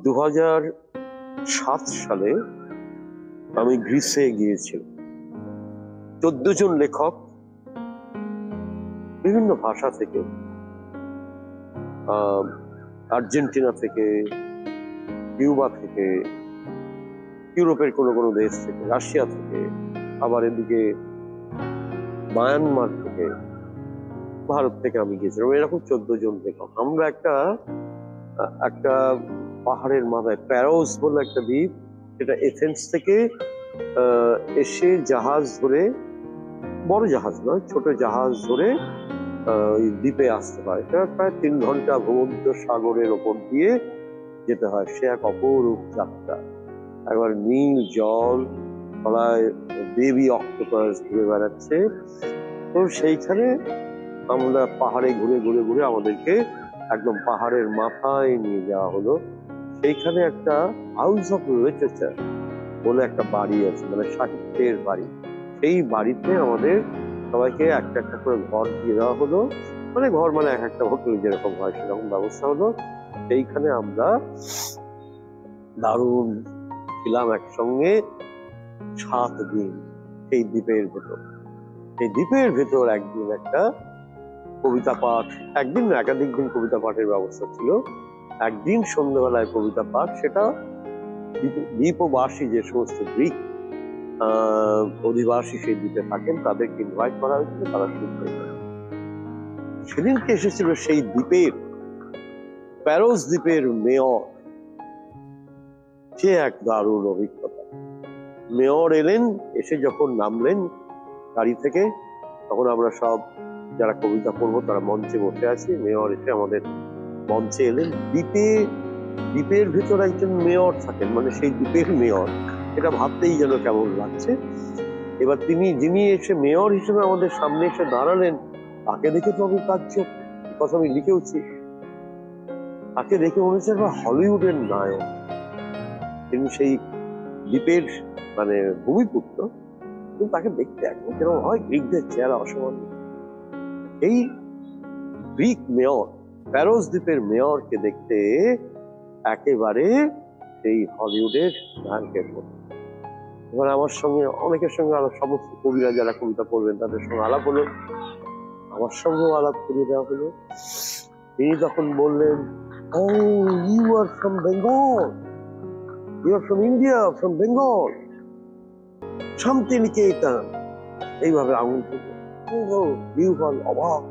2007 সালে আমি গ্রিসে গিয়েছিলাম। 14 জন লেখক বিভিন্ন ভাষা থেকে, আর্জেন্টিনা থেকে, কিউবা থেকে, ইউরোপের কোনো কোনো দেশ থেকে, রাশিয়া থেকে, আবার এদিকে মায়ানমার থেকে, ভারত থেকে আমি গিয়েছিলাম। এরকম 14 জন লেখক। আমরা একটা পাহাড়ের মাথায়, প্যারোস বলে একটা দ্বীপ, সেটা এথেন্স থেকে এসে জাহাজ ধরে, বড় জাহাজ নয়, ছোট জাহাজ ধরে ওই দ্বীপে আসতে হয়। এটা প্রায় 3 ঘন্টা ভূমধ্য সাগরের ওপর দিয়ে যেতে হয়। সে এক অপরূপ যাত্রা। একবার নীল জল, তলায় বেবি অক্টোপাস ঘুরে বেড়াচ্ছে। তো সেইখানে আমরা পাহাড়ে ঘুরে ঘুরে ঘুরে আমাদেরকে একদম পাহাড়ের মাথায় নিয়ে যাওয়া হলো। সেইখানে একটা হাউস অফ লিটারেচার বলে একটা বাড়ি আছে, মানে সাহিত্যের বাড়ি। সেই বাড়িতে আমাদের সবাইকে একটা একটা করে ঘর দিয়ে দেওয়া হলো। মানে ঘর মানে এক একটা হোটেল যেরকম হয় সেরকম ব্যবস্থা হলো। সেইখানে আমরা দারুণ ছিলাম একসঙ্গে 7 দিন সেই দ্বীপের ভেতর। সেই দ্বীপের ভেতর একদিন একটা কবিতা পাঠ, একদিন না একাধিক দিন কবিতা পাঠের ব্যবস্থা ছিল। একদিন সন্ধ্যেবেলায় কবিতা পাঠ, সেটা দ্বীপবাসী যে সমস্ত গ্রিক অধিবাসী সেই দ্বীপে থাকেন তাদেরকে ইনভাইট করা হয়েছিল, তারা শুনতে। সেদিনকে এসেছিল সেই দ্বীপের, প্যারোস দ্বীপের মেয়র। সে এক দারুণ অভিজ্ঞতা। মেয়র এলেন, এসে যখন নামলেন গাড়ি থেকে, তখন আমরা সব যারা কবিতা পড়বো তারা মঞ্চে বসে আছি। মেয়র এসে আমাদের মঞ্চে এলেন। দ্বীপের ভেতর একজন মেয়র থাকেন, মানে সেই দ্বীপের মেয়র। এটা ভাবতেই যেন কেমন লাগছে। এবার যিনি এসে মেয়র হিসেবে আমাদের সামনে এসে দাঁড়ালেন, তাকে দেখে তো আমি তাজ্জব, কথা আমি লিখেওছি। তাকে দেখে মনে হচ্ছে হলিউডের নায়ক। তিনি সেই দ্বীপের মানে ভূমিপুত্র, কিন্তু তাকে দেখতে এখন যেরকম হয় গ্রিকদের চেহারা অসামান্য। এই গ্রিক মেয়র, প্যারোস দ্বীপের মেয়রকে দেখতে একেবারে সেই হলিউডের নায়কের মতো। এবার আমার সঙ্গে অনেকের সঙ্গে সমস্ত কবিরা যারা কবিতা পড়বেন তাদের সঙ্গে আলাপ হলো, আমার সঙ্গেও আলাপ করিয়ে দেওয়া হলো। তিনি তখন বললেন, oh you are from Bengal, you are from India, from Bengal, Shantiniketan. এইভাবে আঙুল থেকে অবাক।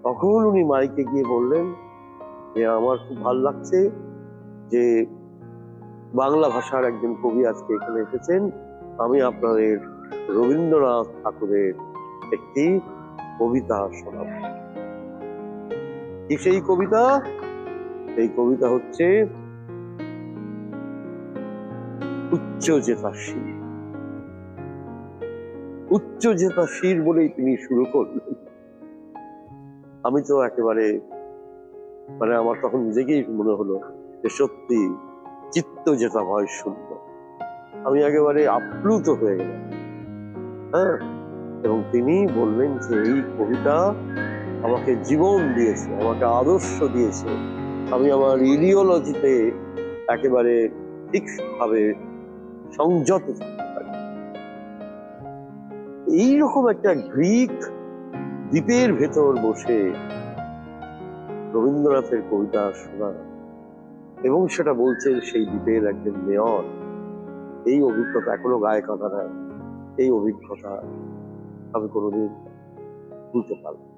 তখন উনি মাইকে গিয়ে বললেন যে আমার খুব ভালো লাগছে যে বাংলা ভাষার একজন কবি আজকে এখানে এসেছেন। আমি আপনাদের রবীন্দ্রনাথ ঠাকুরের একটি কবিতা শোনাব। কি সেই কবিতা? এই কবিতা হচ্ছে উচ্চ জেতা শির। উচ্চ জেতা শির বলেই তিনি শুরু করলেন। আমি তো একেবারে মানে আমার তখন নিজেকেই মনে হলো যে সত্যি চিত্ত জেতা ভয় শূন্য। আমি একেবারে আপ্লুত হয়ে গেলাম। হ্যাঁ, এবং তিনি বললেন যে এই কবিতা আমাকে জীবন দিয়েছে, আমাকে আদর্শ দিয়েছে। আমি আমার ইডিওলজিতে একেবারে ঠিকভাবে সংযত থাকতে পারি। এইরকম একটা গ্রিক দ্বীপের ভেতর বসে রবীন্দ্রনাথের কবিতা শোনা, এবং সেটা বলছেন সেই দ্বীপের একজন মেয়র। এই অভিজ্ঞতা এখনো গায়ে কাঁটা দেয়। এই অভিজ্ঞতা আমি কোনোদিন ভুলতে পারবো না।